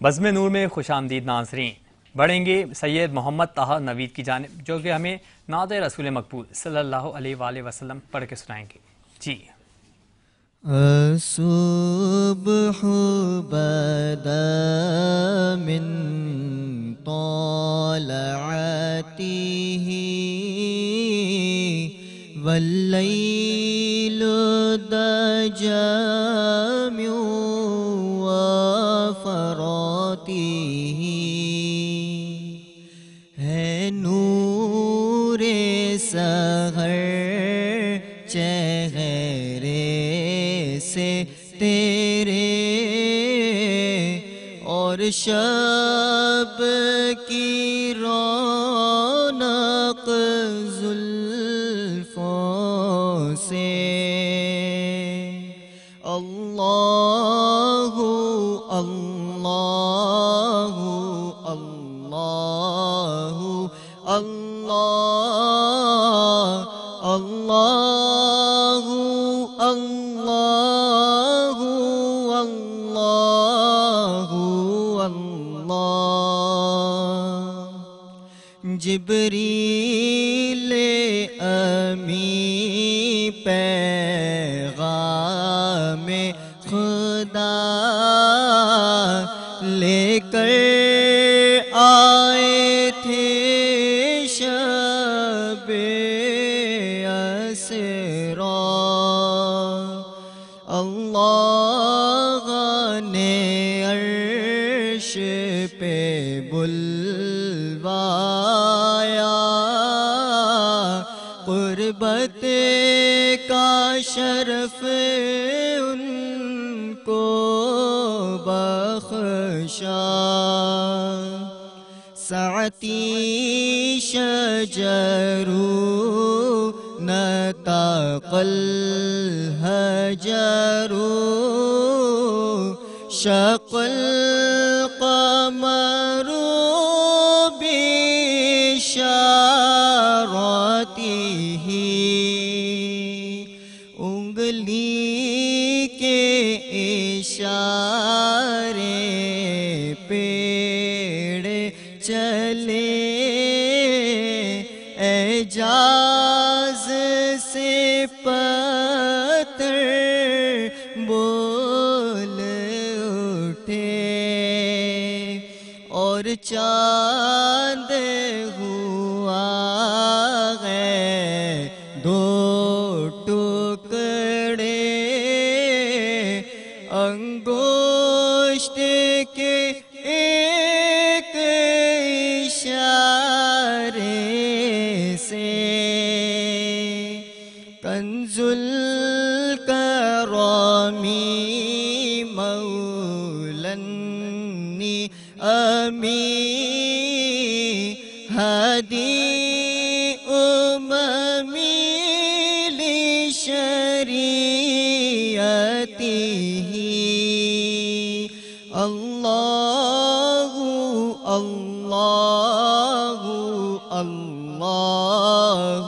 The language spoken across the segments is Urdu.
بزم نور میں خوش آمدید ناظرین، بڑھیں گے سید محمد طاہر نوید کی جانب، جو کہ ہمیں نعت رسول مقبول صلی اللہ علیہ وآلہ وسلم پڑھ کے سنائیں گے۔ جی۔ الصبح بدا من طلعته والليل دجى من وفراته ہے نور سحر چہرے سے تیرے اور شب کی رونق زلفوں سے اللہ اللہ اللہ اللہ اللہ اللہ اللہ اللہ جبریل امی پیغام خدا لے کر آئے تھے شب اسرا، اللہ نے عرش پہ بلوایا، قربت کا شرف ان کو بخشا، سعتی شجر نطق الحجر شق القمر بإشارته، انگلی کے اشارے پیڑ چلے، اعجاز سے پتھر بول اٹھے، اور چاند ہوا ہے دو ٹکڑے، انگشت کے ایک اشارے سے، کنز الکرم مولانی امی ہادی اممی لشریعته، اللہ اللہ اللہ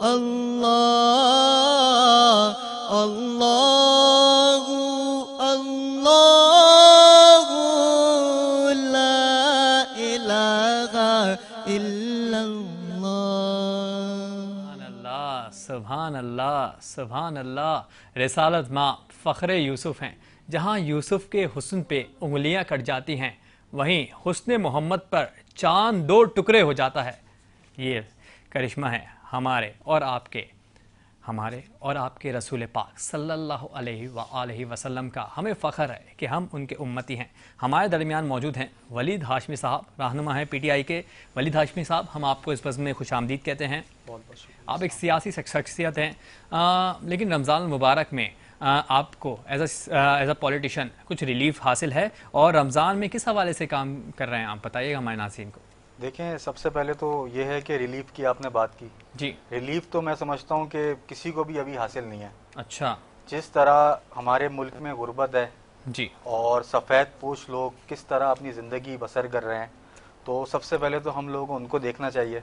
اللہ اللہ اللہ لا الہ الا اللہ۔ سبحان اللہ سبحان اللہ۔ رسالت ماں فخر یوسف ہیں، جہاں یوسف کے حسن پہ انگلیاں کٹ جاتی ہیں، وہیں حسن محمد پر چاند دو ٹکڑے ہو جاتا ہے۔ یہ کرشمہ ہے ہمارے اور آپ کے رسول پاک صلی اللہ علیہ وآلہ وسلم کا۔ ہمیں فخر ہے کہ ہم ان کے امتی ہیں۔ ہمارے درمیان موجود ہیں ولید ہاشمی صاحب، رہنما ہیں پی ٹی آئی کے۔ ولید ہاشمی صاحب، ہم آپ کو اس بزم میں خوش آمدید کہتے ہیں۔ آپ ایک سیاسی شخصیت ہیں، لیکن رمضان المبارک میں آپ کو ایز اے پولیٹیشین کچھ ریلیف حاصل ہے، اور رمضان میں کس حوالے سے کام کر رہے ہیں آپ بتائیے گا ہمارے ناظرین کو۔ دیکھیں، سب سے پہلے تو یہ ہے کہ ریلیف کی آپ نے بات کی۔ جی، ریلیف تو میں سمجھتا ہوں کہ کسی کو بھی ابھی حاصل نہیں ہے۔ اچھا، جس طرح ہمارے ملک میں غربت ہے جی، اور سفید پوش لوگ کس طرح اپنی زندگی بسر کر رہے ہیں، تو سب سے پہلے تو ہم لوگوں کو ان کو دیکھنا چاہیے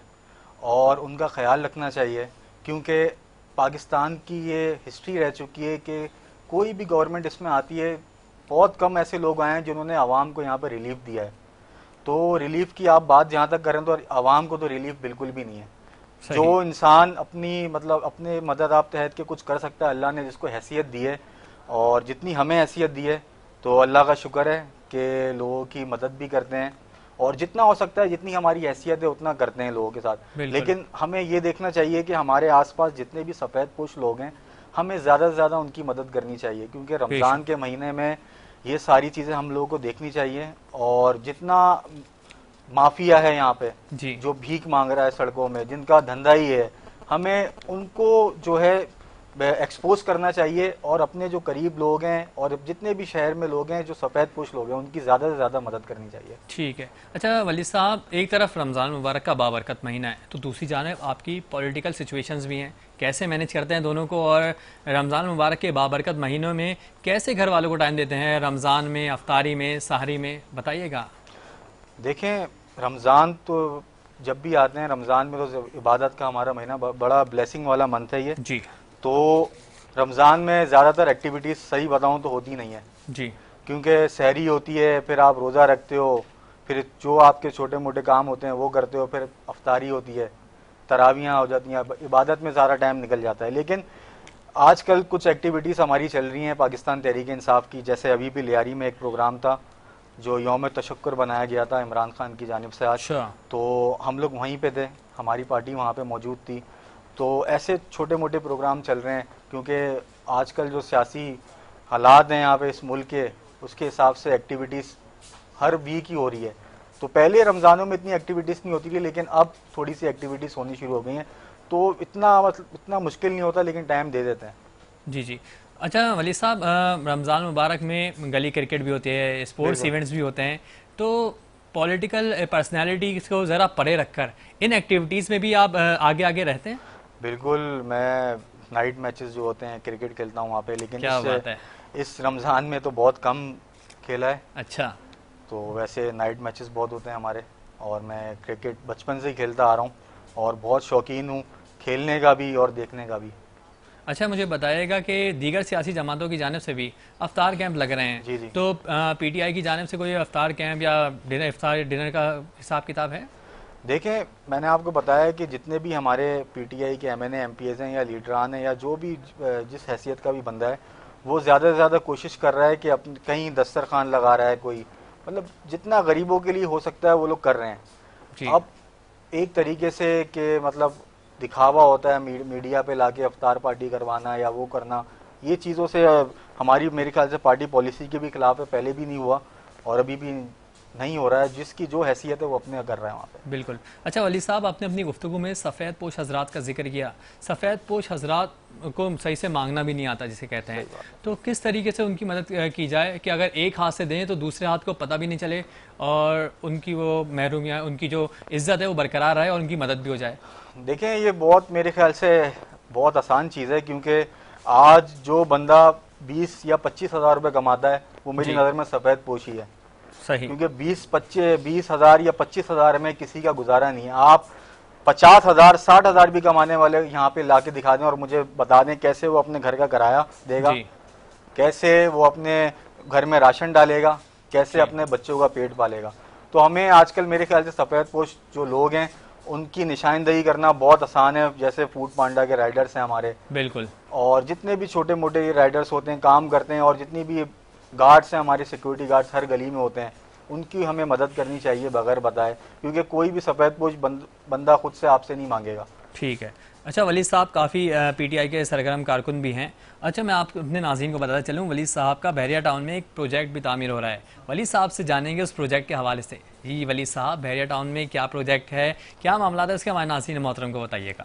اور ان کا خیال رکھنا چاہیے، کیونکہ پاکستان کی یہ ہسٹری رہ چکی ہے کہ کوئی بھی گورنمنٹ اس میں آتی ہے بہت کم ایسے لوگ آئے ہیں جنہوں نے عوام کو یہاں پہ ریلیف دیا ہے. تو ریلیف کی آپ بات جہاں تک کریں تو عوام کو تو ریلیف بالکل بھی نہیں ہے. صحیح. جو انسان اپنی مطلب اپنے مدد آپ تحت کے کچھ کر سکتا ہے, اللہ نے جس کو حیثیت دی ہے اور جتنی ہمیں حیثیت دی ہے, تو اللہ کا شکر ہے کہ لوگوں کی مدد بھی کرتے ہیں, اور جتنا ہو سکتا ہے جتنی ہماری حیثیت ہے اتنا کرتے ہیں لوگوں کے ساتھ. بالکل. لیکن ہمیں یہ دیکھنا چاہیے کہ ہمارے آس پاس جتنے بھی سفید پوش لوگ ہیں ہمیں زیادہ سے زیادہ ان کی مدد کرنی چاہیے, کیونکہ رمضان کے مہینے میں یہ ساری چیزیں ہم لوگوں کو دیکھنی چاہیے. اور جتنا مافیا ہے یہاں پہ جی. جو بھیک مانگ رہا ہے سڑکوں میں, جن کا دھندا ہی ہے, ہمیں ان کو جو ہے ایکسپوز کرنا چاہیے, اور اپنے جو قریب لوگ ہیں اور جتنے بھی شہر میں لوگ ہیں جو سفید پوش لوگ ہیں ان کی زیادہ سے زیادہ مدد کرنی چاہیے. ٹھیک ہے. اچھا ولی صاحب, ایک طرف رمضان مبارک کا بابرکت مہینہ ہے, تو دوسری جانب آپ کی پولیٹیکل سچویشنز بھی ہیں, کیسے مینیج کرتے ہیں دونوں کو, اور رمضان مبارک کے بابرکت مہینوں میں کیسے گھر والوں کو ٹائم دیتے ہیں, رمضان میں, افطاری میں, سحری میں, بتائیے گا. دیکھیں, رمضان تو جب بھی آتے ہیں, رمضان میں تو عبادت کا ہمارا مہینہ بڑا بلیسنگ والا منتھ ہے یہ. جی. تو رمضان میں زیادہ تر ایکٹیویٹیز صحیح بتاؤں تو ہوتی نہیں ہے, جی. کیونکہ سحری ہوتی ہے, پھر آپ روزہ رکھتے ہو, پھر جو آپ کے چھوٹے موٹے کام ہوتے ہیں وہ کرتے ہو, پھر افطاری ہوتی ہے, تراویحاں ہو جاتی ہیں, عبادت میں سارا ٹائم نکل جاتا ہے. لیکن آج کل کچھ ایکٹیویٹیز ہماری چل رہی ہیں پاکستان تحریک انصاف کی, جیسے ابھی بھی لیاری میں ایک پروگرام تھا جو یوم تشکر بنایا گیا تھا عمران خان کی جانب سے آج, اچھا. تو ہم لوگ وہیں پہ تھے, ہماری پارٹی وہاں پہ موجود تھی. تو ایسے چھوٹے موٹے پروگرام چل رہے ہیں, کیونکہ آج کل جو سیاسی حالات ہیں یہاں پہ اس ملک کے, اس کے حساب سے ایکٹیویٹیز ہر ویک ہی ہو رہی ہے. تو پہلے رمضانوں میں اتنی ایکٹیویٹیز نہیں ہوتی تھی, لیکن اب تھوڑی سی ایکٹیویٹیز ہونی شروع ہو گئی ہیں, تو اتنا مشکل نہیں ہوتا, لیکن ٹائم دے دیتے ہیں. جی. جی. اچھا ولی صاحب, رمضان مبارک میں گلی کرکٹ بھی ہوتی ہے, اسپورٹس ایونٹس بھی ہوتے ہیں, تو پولیٹیکل پرسنالٹی کو ذرا پرے رکھ کر ان ایکٹیویٹیز میں بھی آپ آگے آگے رہتے ہیں؟ بالکل, میں نائٹ میچز جو ہوتے ہیں کرکٹ کھیلتا ہوں وہاں پہ, لیکن کیا بات ہے, اس رمضان میں تو بہت کم کھیلا ہے. اچھا. تو ویسے نائٹ میچز بہت ہوتے ہیں ہمارے, اور میں کرکٹ بچپن سے ہی کھیلتا آ رہا ہوں, اور بہت شوقین ہوں کھیلنے کا بھی اور دیکھنے کا بھی. اچھا مجھے بتائیے گا کہ دیگر سیاسی جماعتوں کی جانب سے بھی افطار کیمپ لگ رہے ہیں, جی جی. تو پی ٹی آئی کی جانب سے کوئی افطار کیمپ یا ڈنر کا حساب کتاب ہے؟ دیکھیں, میں نے آپ کو بتایا کہ جتنے بھی ہمارے پی ٹی آئی کے M N A M P As ہیں یا لیڈران ہیں یا جو بھی جس حیثیت کا بھی بندہ ہے, وہ زیادہ سے زیادہ کوشش کر رہا ہے کہ کہیں دسترخوان لگا رہا ہے کوئی, مطلب جتنا غریبوں کے لیے ہو سکتا ہے وہ لوگ کر رہے ہیں. جی. اب ایک طریقے سے کہ مطلب دکھاوا ہوتا ہے میڈیا پہ لا کے افطار پارٹی کروانا یا وہ کرنا, یہ چیزوں سے ہماری میرے خیال سے پارٹی پالیسی کے بھی خلاف ہے, پہلے بھی نہیں ہوا اور ابھی بھی نہیں ہو رہا ہے. جس کی جو حیثیت ہے وہ اپنے کر رہے ہیں وہاں پہ. بالکل. اچھا ولی صاحب, آپ نے اپنی گفتگو میں سفید پوش حضرات کا ذکر کیا. سفید پوش حضرات کو صحیح سے مانگنا بھی نہیں آتا جسے کہتے ہیں, تو کس طریقے سے ان کی مدد کی جائے کہ اگر ایک ہاتھ سے دیں تو دوسرے ہاتھ کو پتہ بھی نہیں چلے, اور ان کی وہ محرومیاں, ان کی جو عزت ہے وہ برقرار رہے اور ان کی مدد بھی ہو جائے؟ دیکھیں, یہ بہت میرے خیال سے بہت آسان چیز ہے, کیونکہ آج جو بندہ 20 یا 25 ہزار روپے کماتا ہے وہ میری نظر میں سفید پوش ہی ہے. صحیح. کیونکہ 20 ہزار یا 25 ہزار میں کسی کا گزارا نہیں ہے. آپ 50 ہزار 60 ہزار بھی کمانے والے یہاں پہ لا کے دکھا دیں اور مجھے بتا دیں کیسے وہ اپنے گھر کا کرایہ دے گا, کیسے وہ اپنے گھر میں راشن ڈالے گا, کیسے اپنے بچوں کا پیٹ پالے گا. تو ہمیں آج کل میرے خیال سے سفید پوش جو لوگ ہیں ان کی نشاندہی کرنا بہت آسان ہے, جیسے فوڈ پانڈا کے رائڈرز ہیں ہمارے, بالکل, اور جتنے بھی چھوٹے موٹے رائڈرز ہوتے ہیں کام کرتے ہیں, اور جتنی بھی گارڈز ہیں ہمارے سیکورٹی گارڈز ہر گلی میں ہوتے ہیں, ان کی ہمیں مدد کرنی چاہیے بغیر بتائے, کیونکہ کوئی بھی سفید پوش بندہ خود سے آپ سے نہیں مانگے گا. ٹھیک ہے. اچھا ولی صاحب کافی پی ٹی آئی کے سرگرم کارکن بھی ہیں. اچھا میں آپ اپنے ناظرین کو بتاتا چلوں, ولی صاحب کا بحریہ ٹاؤن میں ایک پروجیکٹ بھی تعمیر ہو رہا ہے. ولی صاحب سے جانیں گے اس پروجیکٹ کے حوالے سے. جی ولی صاحب, بحریہ ٹاؤن میں کیا پروجیکٹ ہے, کیا معاملات ہے, اس کے ہمارے ناظرین محترم کو بتائیے گا.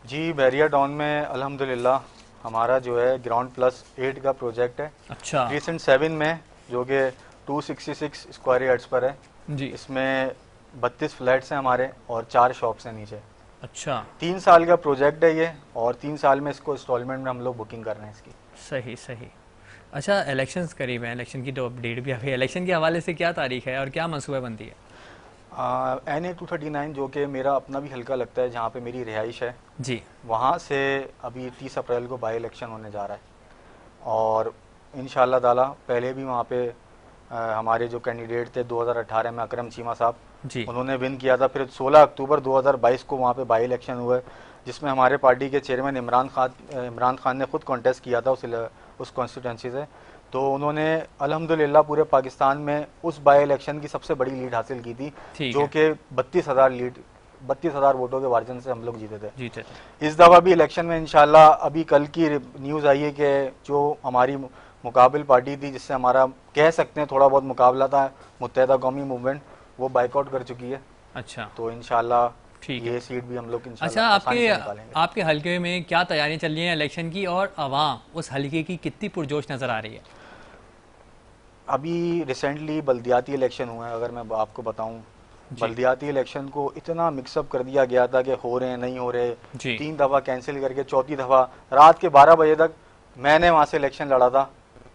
جی, بحریہ ٹاؤن میں الحمدللہ ہمارا جو ہے گراؤنڈ+8 کا پروجیکٹ ہے. اچھا. 307 میں, جو کہ 266 اسکوائر یارڈز پر ہے. جی. اس میں 32 فلیٹس ہیں ہمارے اور 4 شاپس ہیں نیچے. اچھا. 3 سال کا پروجیکٹ ہے یہ, اور 3 سال میں اس کو انسٹالمنٹ میں ہم لوگ بکنگ کر رہے ہیں اس کی. صحیح صحیح. اچھا الیکشنز قریب ہیں, الیکشن کی تو ڈیٹ بھی آ گئی. الیکشن کے حوالے سے کیا تاریخ ہے اور کیا منصوبہ بندی ہے؟ NA 239 جو کہ میرا اپنا بھی حلقہ لگتا ہے, جہاں پہ میری رہائش ہے, جی, وہاں سے ابھی 30 اپریل کو بائی الیکشن ہونے جا رہا ہے, اور انشاءاللہ تعالی پہلے بھی وہاں پہ ہمارے جو کینڈیڈیٹ تھے 2018 میں اکرم چیمہ صاحب جی انہوں نے ون کیا تھا. پھر 16 اکتوبر 2022 کو وہاں پہ بائی الیکشن ہوئے جس میں ہمارے پارٹی کے چیئرمین عمران خان نے خود کانٹیسٹ کیا تھا اس کانسٹیٹوینسی سے. تو انہوں نے الحمدللہ پورے پاکستان میں اس بائی الیکشن کی سب سے بڑی لیڈ حاصل کی تھی جو کہ 32,000 ووٹوں کے مارجن سے ہم لوگ جیتے تھے. اس دفعہ بھی الیکشن میں انشاءاللہ ابھی کل کی نیوز آئی ہے کہ جو ہماری مقابل پارٹی تھی جس سے ہمارا کہہ سکتے ہیں تھوڑا بہت مقابلہ تھا متحدہ قومی موومنٹ, وہ بائیک آؤٹ کر چکی ہے. اچھا تو انشاءاللہ ٹھیک یہ سیٹ بھی ہم لوگ اچھا آپ کے حلقے میں کیا تیاریاں چل رہی ہیں الیکشن کی, اور عوام اس حلقے کی کتنی پرجوش نظر آ رہی ہے؟ ابھی ریسنٹلی بلدیاتی الیکشن ہوئے ہیں, اگر میں آپ کو بتاؤں بلدیاتی الیکشن کو اتنا مکس اپ کر دیا گیا تھا کہ ہو رہے ہیں نہیں ہو رہے, 3 دفعہ کینسل کر کے 4تھی دفعہ رات کے 12 بجے تک میں نے وہاں سے الیکشن لڑا تھا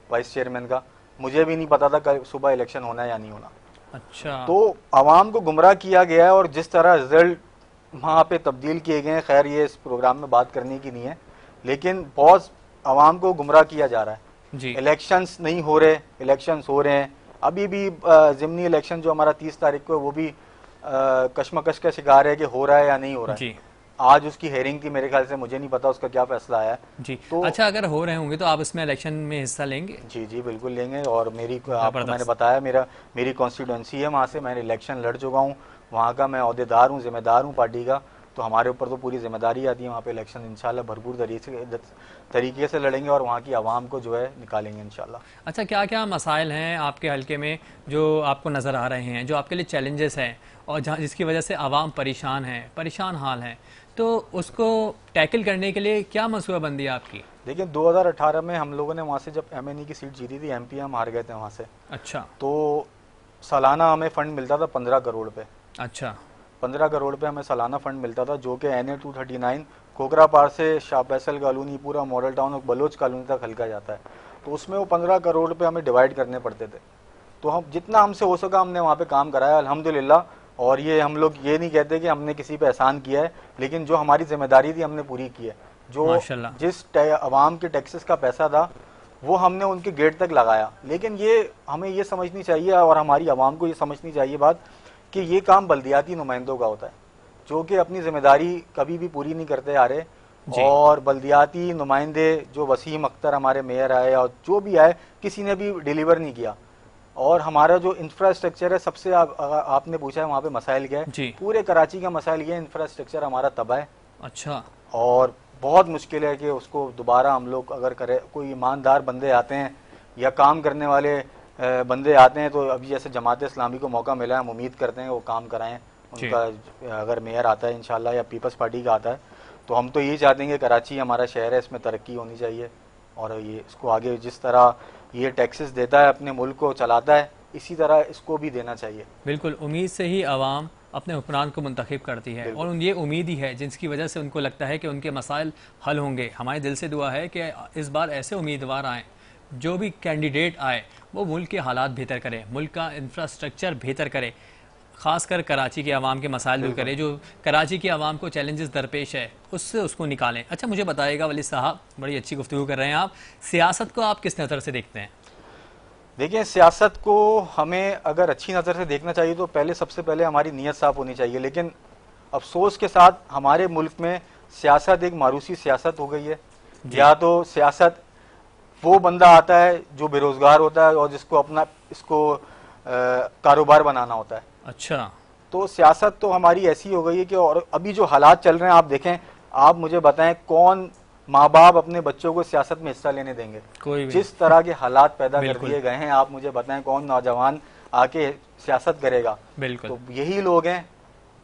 وائس چیئرمین کا. مجھے بھی نہیں پتا تھا کل صبح الیکشن ہونا ہے یا نہیں ہونا. اچھا تو عوام کو گمراہ کیا گیا ہے, اور جس طرح رزلٹ وہاں پہ تبدیل کیے گئے ہیں, خیر یہ اس پروگرام میں بات کرنے کی نہیں ہے, لیکن بہت عوام کو گمراہ کیا جا رہا ہے. الیکشنز نہیں ہو رہے, الیکشنز ہو رہے ہیں. ابھی بھی ضمنی الیکشن جو ہمارا 30 تاریخ کو ہے وہ بھی کشمکش کا شکار ہے کہ ہو رہا ہے یا نہیں ہو رہا ہے. آج اس کی ہیئرنگ تھی میرے خیال سے, مجھے نہیں پتا اس کا کیا فیصلہ آیا ہے. جی اچھا اگر ہو رہے ہوں گے تو آپ اس میں الیکشن میں حصہ لیں گے؟ جی بالکل لیں گے. اور میں نے بتایا میری کانسٹیٹوئنسی ہے, وہاں سے میں نے الیکشن لڑ چکا ہوں, وہاں کا میں عہدیدار ہوں, ذمہ دار ہوں پارٹی کا. تو ہمارے اوپر تو پوری ذمہ داری آتی ہے وہاں پہ الیکشن انشاءاللہ بھرپور طریقے سے لڑیں گے اور وہاں کی عوام کو جو ہے نکالیں گے انشاءاللہ. اچھا کیا کیا مسائل ہیں آپ کے حلقے میں جو آپ کو نظر آ رہے ہیں, جو آپ کے لیے چیلنجز ہیں اور جس کی وجہ سے عوام پریشان حال ہیں, تو اس کو ٹیکل کرنے کے لیے کیا منصوبہ بندی ہے آپ کی؟ دیکھیں 2018 میں ہم لوگوں نے وہاں سے جب MNE کی سیٹ جیتی تھی, MP ہم ہار گئے تھے وہاں سے. اچھا تو سالانہ ہمیں فنڈ ملتا تھا 15 کروڑ پہ. اچھا 15 کروڑ پہ ہمیں سالانہ فنڈ ملتا تھا, جو کہ NA 239 کھوکھرا پار سے شاہ فیصل کالونی پورا ماڈل ٹاؤن اور بلوچ کالونی تک ہلکا جاتا ہے. تو اس میں وہ 15 کروڑ پہ ہمیں ڈیوائیڈ کرنے پڑتے تھے. تو ہم جتنا ہم سے ہو سکا ہم نے وہاں پہ کام کرایا الحمدللہ. اور یہ ہم لوگ یہ نہیں کہتے کہ ہم نے کسی پہ احسان کیا ہے, لیکن جو ہماری ذمہ داری تھی ہم نے پوری کی ہے. جو جس عوام کے ٹیکسز کا پیسہ تھا وہ ہم نے ان کے گیٹ تک لگایا. لیکن یہ ہمیں یہ سمجھنی چاہیے اور ہماری عوام کو یہ سمجھنی چاہیے بات کہ یہ کام بلدیاتی نمائندوں کا ہوتا ہے, جو کہ اپنی ذمہ داری کبھی بھی پوری نہیں کرتے آ رہے. اور بلدیاتی نمائندے جو وسیم اختر ہمارے میئر آئے اور جو بھی آئے, کسی نے بھی ڈیلیور نہیں کیا. اور ہمارا جو انفراسٹرکچر ہے, سب سے آپ نے پوچھا ہے وہاں پہ مسائل کیا ہے, پورے کراچی کا مسائل یہ انفراسٹرکچر ہمارا تباہ ہے. اچھا اور بہت مشکل ہے کہ اس کو دوبارہ ہم لوگ اگر کرے, کوئی ایماندار بندے آتے ہیں یا کام کرنے والے بندے آتے ہیں, تو ابھی جیسے جماعت اسلامی کو موقع ملا ہے, ہم امید کرتے ہیں وہ کام کرائیں. ان کا اگر میئر آتا ہے انشاءاللہ یا پیپلز پارٹی کا آتا ہے, تو ہم تو یہی چاہتے ہیں کہ کراچی ہمارا شہر ہے, اس میں ترقی ہونی چاہیے. اور یہ اس کو آگے جس طرح یہ ٹیکسز دیتا ہے اپنے ملک کو چلاتا ہے, اسی طرح اس کو بھی دینا چاہیے. بالکل, امید سے ہی عوام اپنے حکمران کو منتخب کرتی ہے, اور یہ امید ہی ہے جس کی وجہ سے ان کو لگتا ہے کہ ان کے مسائل حل ہوں گے. ہمارے دل سے دعا ہے کہ اس بار ایسے امیدوار آئیں, جو بھی کینڈیڈیٹ آئے وہ ملک کے حالات بہتر کرے, ملک کا انفراسٹرکچر بہتر کرے, خاص کر کراچی کے عوام کے مسائل دور کرے, جو کراچی کی عوام کو چیلنجز درپیش ہے اس سے اس کو نکالیں. اچھا مجھے بتائیے گا ولید صاحب, بڑی اچھی گفتگو کر رہے ہیں آپ, سیاست کو آپ کس نظر سے دیکھتے ہیں؟ دیکھیں سیاست کو ہمیں اگر اچھی نظر سے دیکھنا چاہیے تو سب سے پہلے ہماری نیت صاف ہونی چاہیے. لیکن افسوس کے ساتھ ہمارے ملک میں سیاست ایک ماروثی سیاست ہو گئی ہے. یا تو سیاست وہ بندہ آتا ہے جو بے روزگار ہوتا ہے اور جس کو اپنا اس کو کاروبار بنانا ہوتا ہے. اچھا, تو سیاست تو ہماری ایسی ہو گئی ہے کہ, اور ابھی جو حالات چل رہے ہیں آپ دیکھیں, آپ مجھے بتائیں کون ماں باپ اپنے بچوں کو سیاست میں حصہ لینے دیں گے؟ کوئی بھی. جس طرح کے حالات پیدا کر دیے گئے ہیں, آپ مجھے بتائیں کون نوجوان آ کے سیاست کرے گا؟ بالکل, تو یہی لوگ ہیں.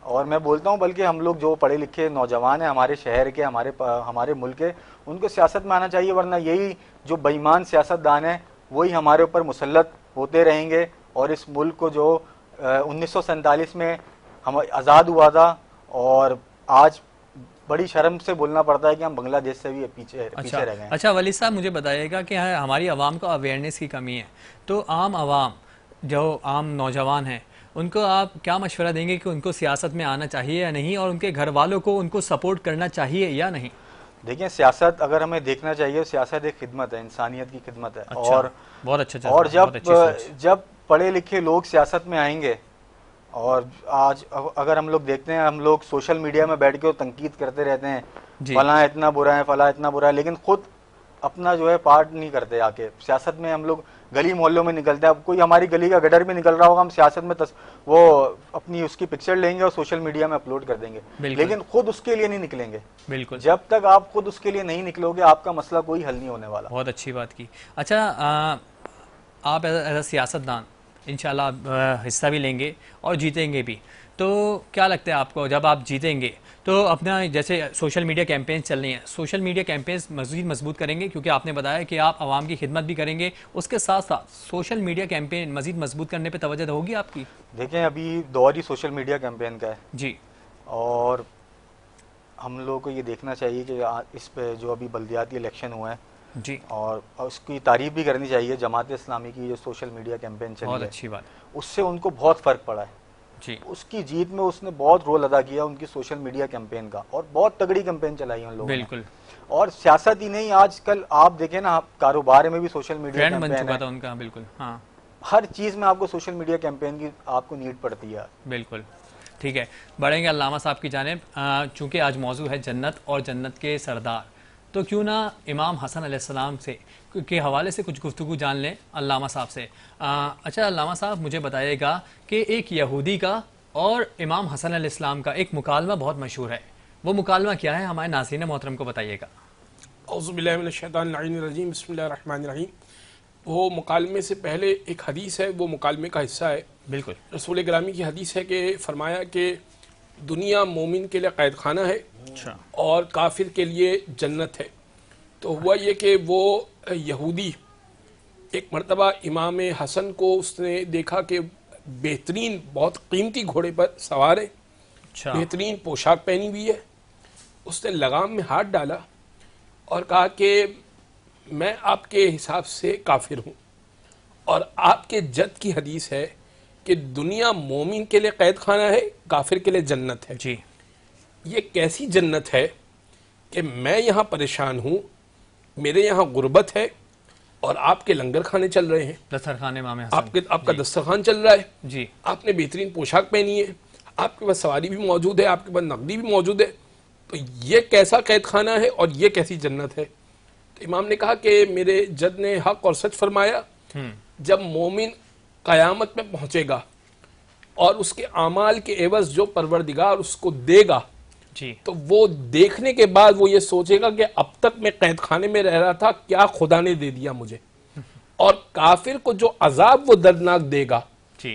اور میں بولتا ہوں بلکہ ہم لوگ جو پڑھے لکھے نوجوان ہیں ہمارے شہر کے, ہمارے ملک کے, ان کو سیاست میں آنا چاہیے. ورنہ یہی جو بے ایمان سیاست دان ہیں وہی ہمارے اوپر مسلط ہوتے رہیں گے. اور اس ملک کو جو 1947 میں ہم آزاد ہوا تھا, اور آج بڑی شرم سے بولنا پڑتا ہے کہ ہم بنگلہ دیش سے بھی پیچھے رہ گئے ہیں. اچھا ولید صاحب مجھے بتائیے گا کہ ہماری عوام کو اویئرنیس کی کمی ہے, تو عام عوام جو عام نوجوان ہیں ان کو آپ کیا مشورہ دیں گے کہ ان کو سیاست میں آنا چاہیے یا نہیں, اور ان کے گھر والوں کو ان کو سپورٹ کرنا چاہیے یا نہیں؟ دیکھیں سیاست اگر ہمیں دیکھنا چاہیے، سیاست ایک خدمت ہے، انسانیت کی خدمت ہے. اچھا، بہت اچھا. اور جب پڑھے لکھے لوگ سیاست میں آئیں گے، اور آج اگر ہم لوگ دیکھتے ہیں، ہم لوگ سوشل میڈیا میں بیٹھ کے تنقید کرتے رہتے ہیں، فلاں اتنا برا ہے، فلاں اتنا برا ہے، لیکن خود اپنا جو ہے پارٹ نہیں کرتے. آ کے سیاست میں ہم لوگ گلی محلوں میں نکلتے ہیں. اب کوئی ہماری گلی کا گٹر بھی نکل رہا ہوگا، ہم سیاست میں وہ اپنی اس کی پکچر لیں گے اور سوشل میڈیا میں اپلوڈ کر دیں گے، لیکن خود اس کے لیے نہیں نکلیں گے. بالکل، جب تک آپ خود اس کے لیے نہیں نکلو گے، آپ کا مسئلہ کوئی حل نہیں ہونے والا. بہت اچھی بات کی. اچھا، آپ ایز اے سیاست دان انشاءاللہ حصہ بھی لیں گے اور جیتیں گے بھی، تو کیا لگتا ہے آپ کو جب آپ جیتیں گے تو اپنا جیسے سوشل میڈیا کیمپینز چل رہی ہیں، سوشل میڈیا کیمپینز مزید مضبوط کریں گے؟ کیونکہ آپ نے بتایا کہ آپ عوام کی خدمت بھی کریں گے، اس کے ساتھ ساتھ سوشل میڈیا کیمپین مزید مضبوط کرنے پہ توجہ ہوگی آپ کی؟ دیکھیں ابھی دور ہی سوشل میڈیا کیمپین کا ہے جی، اور ہم لوگوں کو یہ دیکھنا چاہیے کہ اس پہ جو ابھی بلدیاتی الیکشن ہوئے ہیں جی، اور اس کی تعریف بھی کرنی چاہیے. جماعت اسلامی کی جو سوشل میڈیا کیمپین چلی بہت ہے، اچھی بات. اس سے ان کو بہت فرق پڑا ہے. جی، اس کی جیت میں اس نے بہت رول ادا کیا ان کی سوشل میڈیا کیمپین کا، اور بہت تگڑی کیمپین چلائی ان لوگوں نے. بالکل. اور سیاست ہی نہیں، آج کل آپ دیکھیں نا، کاروبار میں بھی سوشل میڈیا ٹرینڈ بن کیمپین چکا ہے. تھا ان کا. بالکل، ہاں، ہر چیز میں آپ کو سوشل میڈیا کیمپین کی آپ کو نیڈ پڑتی ہے. بالکل. ٹھیک ہے، بڑھیں گے علامہ صاحب کی جانب. چونکہ آج موضوع ہے جنت اور جنت کے سردار، تو کیوں نہ امام حسن علیہ السلام کے حوالے سے کچھ گفتگو جان لیں علامہ صاحب سے. اچھا علامہ صاحب، مجھے بتائیے گا کہ ایک یہودی کا اور امام حسن علیہ السلام کا ایک مکالمہ بہت مشہور ہے، وہ مکالمہ کیا ہے؟ ہمارے ناظرین محترم کو بتائیے گا. اعوذ باللہ من الشیطان اللعین الرجیم، بسم اللہ الرحمن الرحیم. وہ مکالمے سے پہلے ایک حدیث ہے، وہ مکالمے کا حصہ ہے. بالکل. رسول گرامی کی حدیث ہے کہ فرمایا کہ دنیا مومن کے لیے قید خانہ ہے اور کافر کے لیے جنت ہے. تو ہوا یہ کہ وہ یہودی ایک مرتبہ امام حسن کو اس نے دیکھا کہ بہترین بہت قیمتی گھوڑے پر سوار ہے، بہترین پوشاک پہنی ہوئی ہے. اس نے لگام میں ہاتھ ڈالا اور کہا کہ میں آپ کے حساب سے کافر ہوں، اور آپ کے جد کی حدیث ہے کہ دنیا مومن کے لیے قید خانہ ہے، کافر کے لیے جنت ہے. جی، یہ کیسی جنت ہے کہ میں یہاں پریشان ہوں، میرے یہاں غربت ہے اور آپ کے لنگر کھانے چل رہے ہیں، دسترخوان امام حسن، آپ کا دسترخوان چل رہا ہے. جی، آپ نے بہترین پوشاک پہنی ہے، آپ کے پاس سواری بھی موجود ہے، آپ کے پاس نقدی بھی موجود ہے. تو یہ کیسا قید خانہ ہے اور یہ کیسی جنت ہے؟ تو امام نے کہا کہ میرے جد نے حق اور سچ فرمایا. جب مومن قیامت میں پہنچے گا اور اس کے اعمال کے عوض جو پروردگار اس کو دے گا، جی، تو وہ دیکھنے کے بعد وہ یہ سوچے گا کہ اب تک میں قید خانے میں رہ رہا تھا، کیا خدا نے دے دیا مجھے. اور کافر کو جو عذاب وہ دردناک دے گا،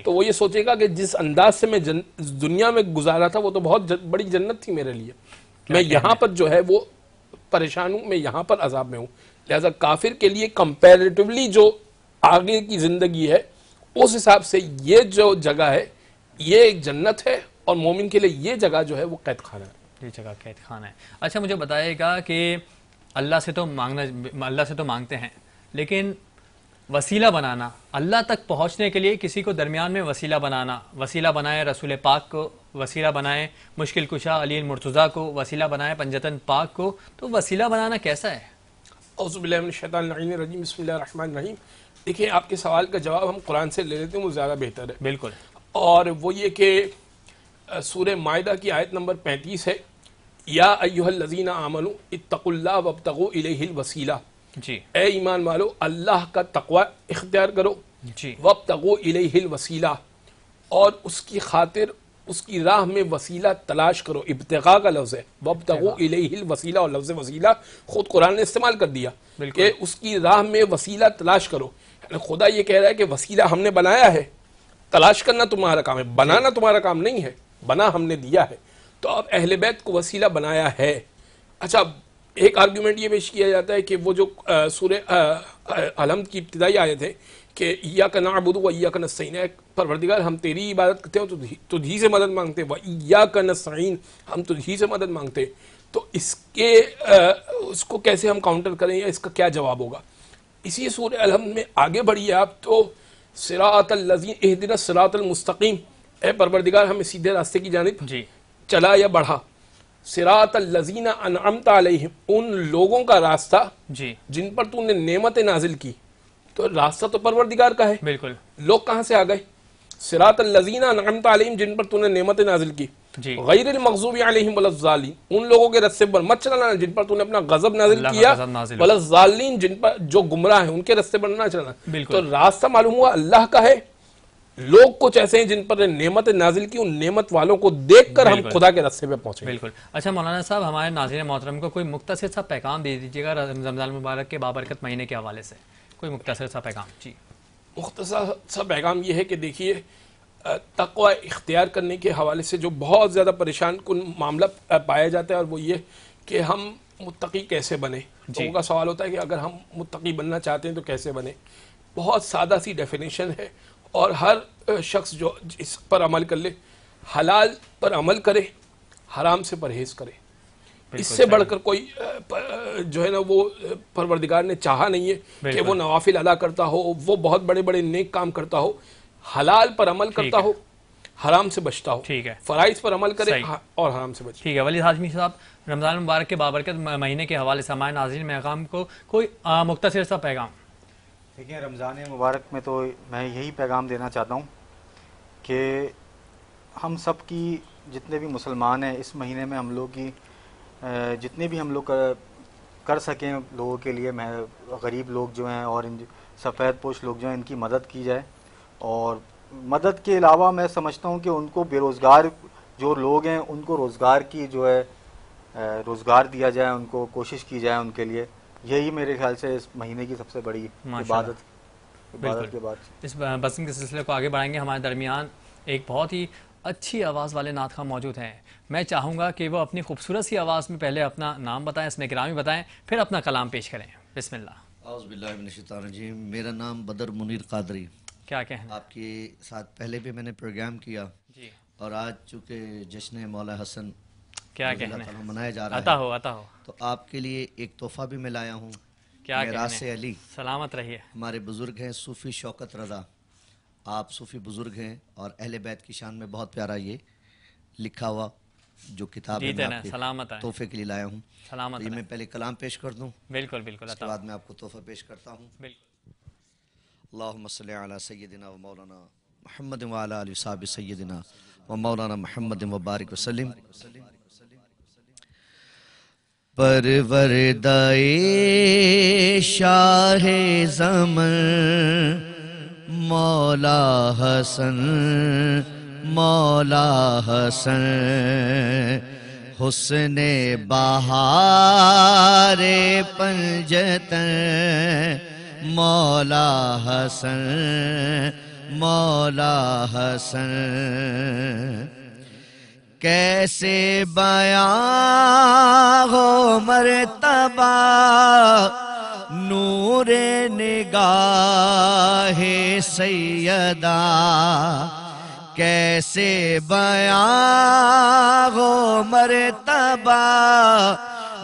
تو وہ یہ سوچے گا کہ جس انداز سے میں دنیا میں گزارا تھا وہ تو بہت بڑی جنت تھی میرے لیے، میں یہاں پر جو ہے وہ پریشان ہوں، میں یہاں پر عذاب میں ہوں. لہذا کافر کے لیے کمپیریٹیولی جو آگے کی زندگی ہے، اس حساب سے یہ جو جگہ ہے یہ ایک جنت ہے، اور مومن کے لیے یہ جگہ جو ہے وہ قید خانہ ہے. یہ جگہ قید خانہ ہے. اچھا مجھے بتائیے گا کہ اللہ سے تو مانگتے ہیں، لیکن وسیلہ بنانا، اللہ تک پہنچنے کے لیے کسی کو درمیان میں وسیلہ بنانا، وسیلہ بنائے رسول پاک کو، وسیلہ بنائے مشکل کشا علی المرتضیٰ کو، وسیلہ بنائے پنجتن پاک کو، تو وسیلہ بنانا کیسا ہے؟ اعوذ باللہ من الشیطان اللعین الرجیم، بسم اللہ الرحمن الرحیم. دیکھیں آپ کے سوال کا جواب ہم قرآن سے لے لیتے ہیں، وہ زیادہ بہتر ہے. بالکل. اور وہ یہ کہ سورہ مائدہ کی آیت نمبر 35 ہے، یا ایھا الذین آمنوا اتقوا اللہ وابتغوا الیہ الوسیلہ. جی، اے ایمان والو اللہ کا تقوی اختیار کرو، جی، وابتغوا الیہ الوسیلہ، اور اس کی خاطر اس کی راہ میں وسیلہ تلاش کرو. ابتغاء کا لفظ ہے، وابتغوا الیہ الوسیلہ، اور لفظ وسیلہ خود قرآن نے استعمال کر دیا کہ اس کی راہ میں وسیلہ تلاش کرو. یعنی خدا یہ کہہ رہا ہے کہ وسیلہ ہم نے بنایا ہے، تلاش کرنا تمہارا کام ہے، بنانا تمہارا کام نہیں ہے، بنا ہم نے دیا ہے. تو اب اہل بیت کو وسیلہ بنایا ہے. اچھا ایک آرگیومنٹ یہ پیش کیا جاتا ہے کہ وہ جو سورہ الحمد کی ابتدائی آیت ہے کہ ایاک نعبد و ایاک نستعین، پروردگار ہم تیری عبادت کرتے ہیں، تجھ ہی سے مدد مانگتے ہیں، و ایاک نستعین، ہم تجھ ہی سے مدد مانگتے ہیں. تو اس کو کیسے ہم کاؤنٹر کریں یا اس کا کیا جواب ہوگا؟ اسی سورہ الحمد میں آگے بڑھیے آپ تو صراط الذین اہدنا الصراط المستقیم، اے پروردگار ہمیں سیدھے راستے کی جانب چلا یا بڑھا. صراط الذین انعمت علیہم، ان لوگوں کا راستہ جی جن پر تو نے نعمتیں نازل کی. تو راستہ تو پروردگار کا ہے. بالکل. لوگ کہاں سے آ گئے؟ صراط الذین انعمت علیہم، جن پر تو نے نعمتیں نازل کی. جی غیر المغضوب علیہم ولا الضالین، ان لوگوں کے رستے پر مت چلانا جن پر تو نے اپنا غضب نازل اللہ کا کیا. غضب نازل ہو. ولا الضالین، جن پر جو گمراہ ہیں ان کے رستے پر نہ چلانا. بالکل. تو راستہ معلوم ہوا اللہ کا ہے. لوگ کچھ ایسے ہیں جن پر نعمت نازل کی، ان نعمت والوں کو دیکھ کر ہم بالکل. خدا کے راستے پہ پہنچے. بالکل. اچھا مولانا صاحب، ہمارے ناظرین محترم کو کوئی مختصر سا پیغام دے دیجیے گا رمضان المبارک کے بابرکت مہینے کے حوالے سے، کوئی مختصر سا پیغام. جی مختصر سا پیغام یہ ہے کہ دیکھیے، تقوی اختیار کرنے کے حوالے سے جو بہت زیادہ پریشان کن معاملہ پایا جاتا ہے، اور وہ یہ کہ ہم متقی کیسے بنے. لوگوں کا سوال ہوتا ہے کہ اگر ہم متقی بننا چاہتے ہیں تو کیسے بنے. بہت سادہ سی ڈیفینیشن ہے، اور ہر شخص جو اس پر عمل کر لے، حلال پر عمل کرے، حرام سے پرہیز کرے. اس سے بڑھ کر کوئی جو ہے نا وہ پروردگار نے چاہا نہیں ہے کہ وہ نوافل ادا کرتا ہو، وہ بہت بڑے بڑے نیک کام کرتا ہو. حلال پر عمل کرتا ہو، حرام سے بچتا ہو. ٹھیک ہے. فرائض پر عمل کرے اور حرام سے بچے. ٹھیک ہے. ولید ہاشمی صاحب، رمضان المبارک کے بابرکت مہینے کے حوالے سے ہمارے ناظرین مقام کو کوئی مختصر سا پیغام. دیکھیں، رمضان مبارک میں تو میں یہی پیغام دینا چاہتا ہوں کہ ہم سب کی، جتنے بھی مسلمان ہیں، اس مہینے میں ہم لوگ کی جتنے بھی ہم لوگ کر سکیں لوگوں کے لیے، غریب لوگ جو ہیں اور سفید پوش لوگ جو ہیں، ان کی مدد کی جائے. اور مدد کے علاوہ میں سمجھتا ہوں کہ ان کو بے روزگار جو لوگ ہیں ان کو روزگار کی جو ہے روزگار دیا جائے، ان کو کوشش کی جائے ان کے لیے. یہی میرے خیال سے اس مہینے کی سب سے بڑی عبادت کے بعد. اس بسنگ کے سلسلے کو آگے بڑھائیں گے. ہمارے درمیان ایک بہت ہی اچھی آواز والے نعت خواہ موجود ہیں. میں چاہوں گا کہ وہ اپنی خوبصورت سی آواز میں پہلے اپنا نام بتائیں، اسم گرامی بتائیں، پھر اپنا کلام پیش کریں. بسم اللہ. اعوذ باللہ من الشیطان الرجیم. میرا نام بدر منیر قادری. کیا کہنا؟ آپ کے ساتھ پہلے بھی میں نے پروگرام کیا جی. اور آج چونکہ جشن مولا حسن کیا کہنا منایا جا رہا عطا ہے، ہو عطا ہو. تو آپ کے لیے ایک تحفہ بھی میں لایا ہوں. کیا میراث کہنے؟ علی. سلامت رہیے. ہمارے بزرگ ہیں صوفی شوکت رضا. آپ صوفی بزرگ ہیں اور اہل بیت کی شان میں بہت پیارا یہ لکھا ہوا جو کتاب ہے، میں آپ کے سلامت تحفے کے لیے لایا ہوں. سلامت. یہ میں پہلے کلام پیش کر دوں، بالکل بالکل. اس کے بعد میں آپ کو تحفہ پیش کرتا ہوں. بالکل. اللہم صلی علی سیدنا و مولانا محمد و علی آل صحابہ سیدنا و مولانا محمد و بارک وسلم. پروردہ شاہ زمن مولا حسن، مولا حسن، حسن بہار پنجتن مولا حسن، مولا حسن. کیسے بیاں ہو مرتبہ نور نگاہ سیدہ، کیسے بیاں ہو مرتبہ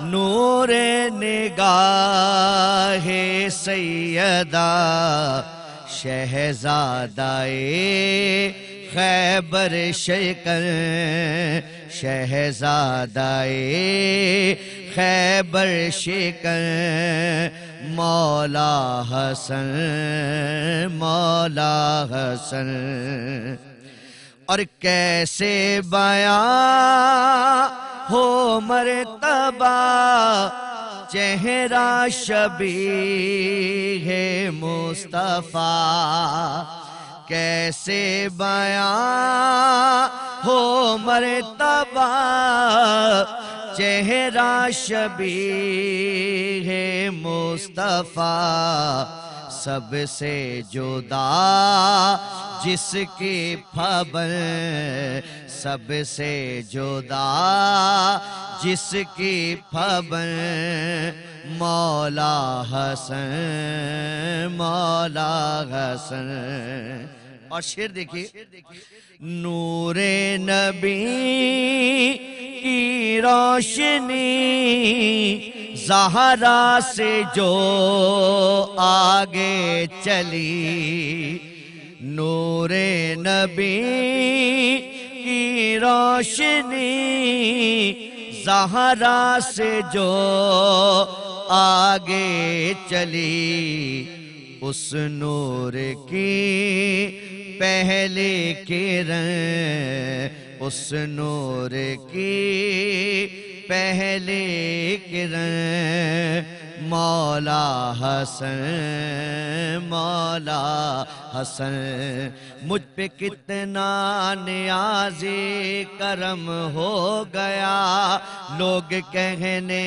نور نگاہ سیدہ. شہزادہ خیبر شکن، شہزادہ خیبر شکن مولا حسن، مولا حسن. اور کیسے بیاں ہو مرتبہ چہرہ شبیہ مصطفیٰ، کیسے بیاں ہو مرتبہ چہرہ شبیہ مصطفیٰ. سب سے جدا جس کی پھبن، سب سے جدا جس کی پھبن مولا حسن، مولا حسن. اور شعر دیکھیے، نور نبی کی روشنی زہرا سے جو آگے چلی، نور نبی کی روشنی زہرا سے جو آگے چلی اس نور کی پہلے کرن، اس نور کی پہلے کرن، مولا حسن مولا حسن، مجھ پہ کتنا نیازِ کرم ہو گیا، لوگ کہنے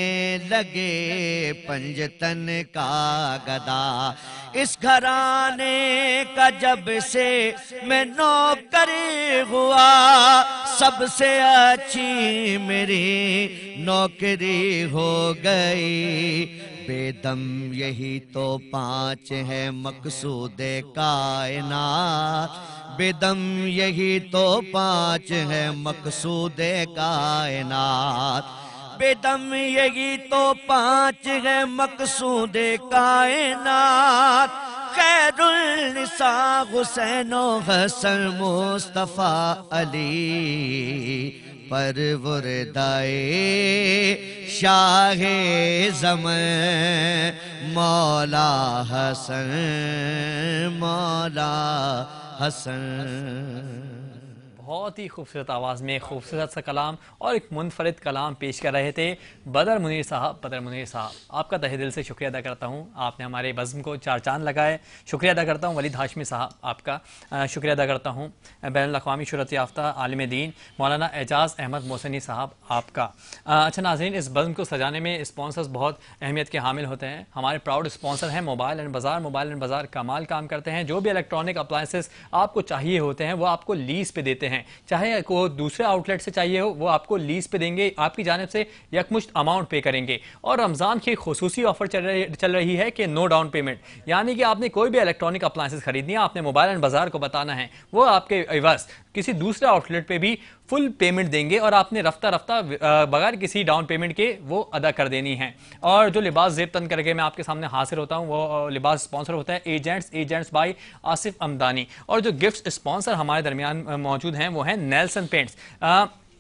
لگے پنجتن کا گدا، اس گھرانے کا جب سے میں نوکر ہوا، سب سے اچھی میری نوکری ہو گئی، بے دم یہی تو پانچ ہے مقصود کائنات، بے دم یہی تو پانچ ہے مقصود کائنات، بے دم یہی تو پانچ ہے مقصود کائنات، خیر النساء حسین و حسن مصطفیٰ علی، پروردائے شاہ زمن مولا حسن مولا حسن۔ بہت ہی خوبصورت آواز میں خوبصورت سا کلام اور ایک منفرد کلام پیش کر رہے تھے بدر منیر صاحب۔ بدر منیر صاحب آپ کا تہہ دل سے شکریہ ادا کرتا ہوں، آپ نے ہمارے بزم کو چار چاند لگائے۔ شکریہ ادا کرتا ہوں ولید ہاشمی صاحب آپ کا، شکریہ ادا کرتا ہوں بین الاقوامی شہرت یافتہ عالم دین مولانا اعجاز احمد محسنی صاحب آپ کا۔ اچھا ناظرین، اس بزم کو سجانے میں اسپانسرز بہت اہمیت کے حامل ہوتے ہیں۔ ہمارے پراؤڈ اسپانسر ہیں موبائل اینڈ بازار۔ موبائل اینڈ بازار کمال کام کرتے ہیں، جو بھی الیکٹرانک اپلائنسز آپ کو چاہیے ہوتے ہیں وہ آپ کو لیز پہ دیتے ہیں، چاہے کو دوسرے آؤٹ لیٹ سے چاہیے ہو وہ آپ کو لیز پہ دیں گے، آپ کی جانب سے یکمشت اماؤنٹ پے کریں گے۔ اور رمضان کی خصوصی آفر چل رہی ہے کہ نو ڈاؤن پیمنٹ، یعنی کہ آپ نے کوئی بھی الیکٹرانک اپلائنسز خریدنی ہے، آپ نے موبائل اینڈ بازار کو بتانا ہے، وہ آپ کے عوض کسی دوسرے آؤٹ لیٹ پہ بھی فل پیمنٹ دیں گے اور آپ نے رفتہ رفتہ بغیر کسی ڈاؤن پیمنٹ کے وہ ادا کر دینی ہے۔ اور جو لباس زیب تن کر کے میں آپ کے سامنے حاضر ہوتا ہوں وہ لباس اسپانسر ہوتا ہے ایجنٹس بائی آصف امدانی۔ اور جو گفٹ اسپانسر ہمارے درمیان موجود ہیں وہ ہیں نیلسن پینٹس۔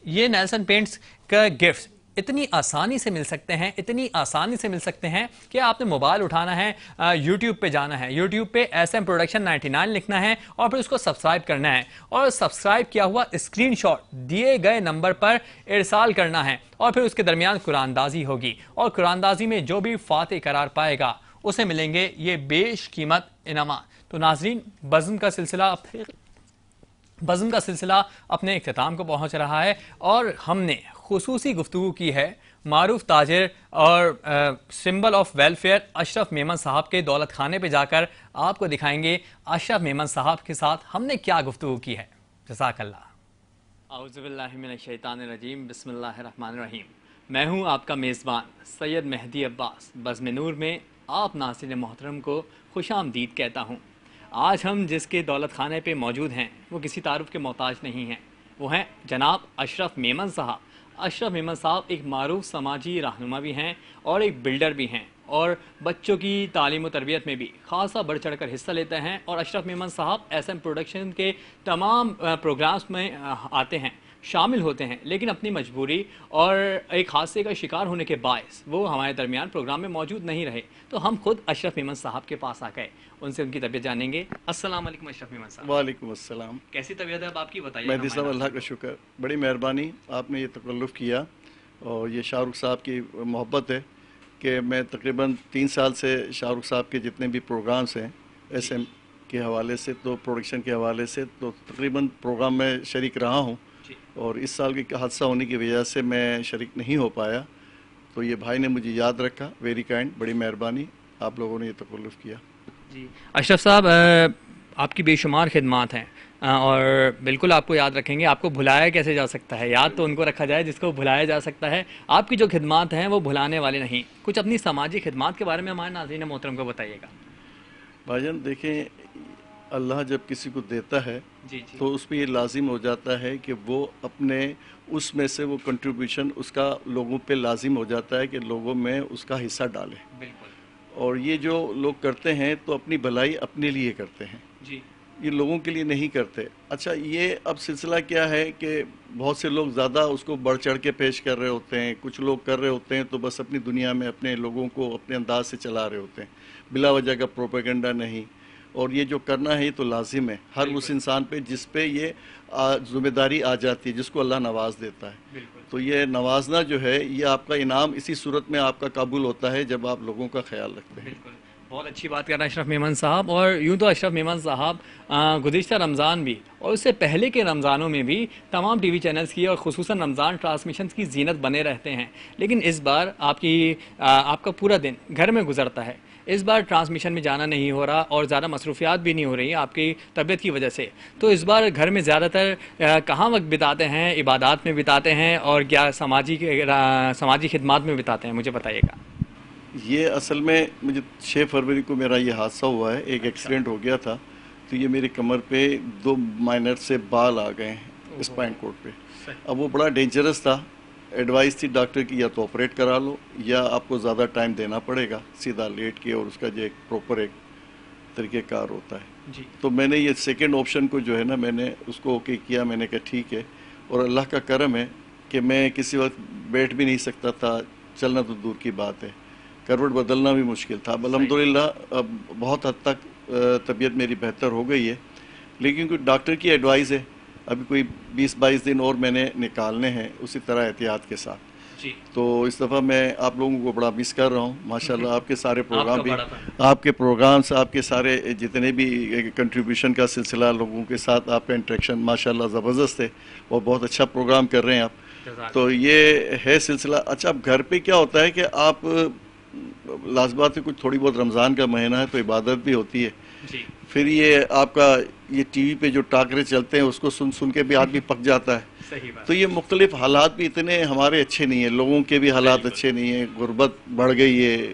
یہ نیلسن پینٹس کا گفٹ اتنی آسانی سے مل سکتے ہیں، اتنی آسانی سے مل سکتے ہیں کہ آپ نے موبائل اٹھانا ہے، یوٹیوب پہ جانا ہے، یوٹیوب پہ SM پروڈکشن 99 لکھنا ہے اور پھر اس کو سبسکرائب کرنا ہے اور سبسکرائب کیا ہوا اسکرین شاٹ دیے گئے نمبر پر ارسال کرنا ہے اور پھر اس کے درمیان قرآن اندازی ہوگی اور قرآن اندازی میں جو بھی فاتح قرار پائے گا اسے ملیں گے یہ بیش قیمت انعامات۔ تو ناظرین، بزم کا سلسلہ اپنے اختتام کو پہنچ رہا ہے اور ہم نے خصوصی گفتگو کی ہے معروف تاجر اور سمبل آف ویلفیئر اشرف میمن صاحب کے دولت خانے پہ جا کر آپ کو دکھائیں گے اشرف میمن صاحب کے ساتھ ہم نے کیا گفتگو کی ہے۔ جزاک اللہ۔ اعوذ باللہ من الشیطان الرجیم، بسم اللہ الرحمن الرحیم۔ میں ہوں آپ کا میزبان سید مہدی عباس، بزم نور میں آپ ناظرین محترم کو خوش آمدید کہتا ہوں۔ آج ہم جس کے دولت خانے پہ موجود ہیں وہ کسی تعارف کے محتاج نہیں ہیں، وہ ہیں جناب اشرف میمن صاحب۔ اشرف میمن صاحب ایک معروف سماجی رہنما بھی ہیں اور ایک بلڈر بھی ہیں اور بچوں کی تعلیم و تربیت میں بھی خاصا بڑھ چڑھ کر حصہ لیتے ہیں اور اشرف میمن صاحب SM پروڈکشن کے تمام پروگرامز میں آتے ہیں، شامل ہوتے ہیں، لیکن اپنی مجبوری اور ایک حادثے کا شکار ہونے کے باعث وہ ہمارے درمیان پروگرام میں موجود نہیں رہے، تو ہم خود اشرف میمن صاحب کے پاس آ گئے، ان سے ان کی طبیعت جانیں گے۔ السلام علیکم اشرف میمن صاحب۔ وعلیکم السلام۔ کیسی طبیعت ہے اب آپ کی، بتائیے۔ مہدی صاحب اللہ کا شکر، بڑی مہربانی آپ نے یہ تکلف کیا اور یہ شاہ رخ صاحب کی محبت ہے کہ میں تقریباً 3 سال سے شاہ رخ صاحب کے جتنے بھی پروگرامز ہیں SM کے حوالے سے تو پروڈکشن کے حوالے سے تو تقریباً پروگرام میں شریک رہا ہوں اور اس سال کی حادثہ ہونے کی وجہ سے میں شریک نہیں ہو پایا، تو یہ بھائی نے مجھے یاد رکھا، ویری کائنڈ، بڑی مہربانی، آپ لوگوں نے یہ تکلف کیا۔ جی اشرف صاحب، آپ کی بے شمار خدمات ہیں اور بالکل آپ کو یاد رکھیں گے، آپ کو بھلایا کیسے جا سکتا ہے، یاد تو ان کو رکھا جائے جس کو بھلایا جا سکتا ہے۔ آپ کی جو خدمات ہیں وہ بھلانے والے نہیں، کچھ اپنی سماجی خدمات کے بارے میں ہمارے ناظرین محترم کو بتائیے گا۔ بھائی جان دیکھیں، اللہ جب کسی کو دیتا ہے تو اس پہ یہ لازم ہو جاتا ہے کہ وہ اپنے اس میں سے وہ کنٹریبیوشن اس کا لوگوں پہ لازم ہو جاتا ہے کہ لوگوں میں اس کا حصہ ڈالے۔ بالکل۔ اور یہ جو لوگ کرتے ہیں تو اپنی بھلائی اپنے لیے کرتے ہیں۔ جی۔ یہ لوگوں کے لیے نہیں کرتے. اچھا یہ اب سلسلہ کیا ہے کہ بہت سے لوگ زیادہ اس کو بڑھ چڑھ کے پیش کر رہے ہوتے ہیں, کچھ لوگ کر رہے ہوتے ہیں تو بس اپنی دنیا میں اپنے لوگوں کو اپنے انداز سے چلا رہے ہوتے ہیں, بلا وجہ کا پروپیگنڈا نہیں. اور یہ جو کرنا ہے یہ تو لازم ہے ہر اس انسان پہ جس پہ یہ ذمہ داری آ جاتی ہے, جس کو اللہ نواز دیتا ہے. تو یہ نوازنا جو ہے یہ آپ کا انعام اسی صورت میں آپ کا قبول ہوتا ہے جب آپ لوگوں کا خیال رکھتے ہیں. بہت اچھی بات کر رہے ہیں اشرف میمن صاحب. اور یوں تو اشرف میمن صاحب گزشتہ رمضان بھی اور اس سے پہلے کے رمضانوں میں بھی تمام ٹی وی چینلز کی اور خصوصاً رمضان ٹرانسمیشنز کی زینت بنے رہتے ہیں, لیکن اس بار آپ کا پورا دن گھر میں گزرتا ہے. اس بار ٹرانسمیشن میں جانا نہیں ہو رہا اور زیادہ مصروفیات بھی نہیں ہو رہی آپ کی طبیعت کی وجہ سے. تو اس بار گھر میں زیادہ تر کہاں وقت بتاتے ہیں؟ عبادات میں بتاتے ہیں اور کیا سماجی خدمات میں بتاتے ہیں؟ مجھے بتائیے گا. یہ اصل میں مجھے 6 فروری کو میرا یہ حادثہ ہوا ہے, ایک ایکسیڈنٹ ہو گیا تھا تو یہ میری کمر پہ 2 مائنر سے بال آ گئے ہیں اسپائن کورڈ پہ. اب وہ بڑا ڈینجرس تھا, ایڈوائس تھی ڈاکٹر کی یا تو آپریٹ کرا لو یا آپ کو زیادہ ٹائم دینا پڑے گا سیدھا لیٹ کے, اور اس کا جو ایک پروپر ایک طریقہ کار ہوتا ہے. تو میں نے یہ سیکنڈ آپشن کو جو ہے نا میں نے اس کو اوکے کیا. میں نے کہا ٹھیک ہے, اور اللہ کا کرم ہے کہ میں کسی وقت بیٹھ بھی نہیں سکتا تھا, چلنا تو دور کی بات ہے, کروٹ بدلنا بھی مشکل تھا. اب الحمدللہ اب بہت حد تک طبیعت میری بہتر ہو گئی ہے, لیکن کوئی ڈاکٹر کی ایڈوائز ہے ابھی کوئی 20-22 دن اور میں نے نکالنے ہیں اسی طرح احتیاط کے ساتھ. تو اس دفعہ میں آپ لوگوں کو بڑا مس کر رہا ہوں. ماشاءاللہ آپ کے سارے پروگرام بھی, آپ کے پروگرامس, آپ کے سارے جتنے بھی کنٹریبیوشن کا سلسلہ, لوگوں کے ساتھ آپ کا انٹریکشن ماشاءاللہ زبردست ہے اور بہت اچھا پروگرام کر رہے ہیں آپ. تو یہ ہے سلسلہ. اچھا اب گھر پہ کیا ہوتا ہے کہ آپ لازمات سے کچھ تھوڑی بہت رمضان کا مہینہ ہے تو عبادت بھی ہوتی ہے. پھر یہ آپ کا یہ ٹی وی پہ جو ٹاکرے چلتے ہیں اس کو سن سن کے بھی آدمی پک جاتا ہے. تو یہ مختلف حالات بھی اتنے ہمارے اچھے نہیں ہیں, لوگوں کے بھی حالات اچھے نہیں ہیں, غربت بڑھ گئی ہے,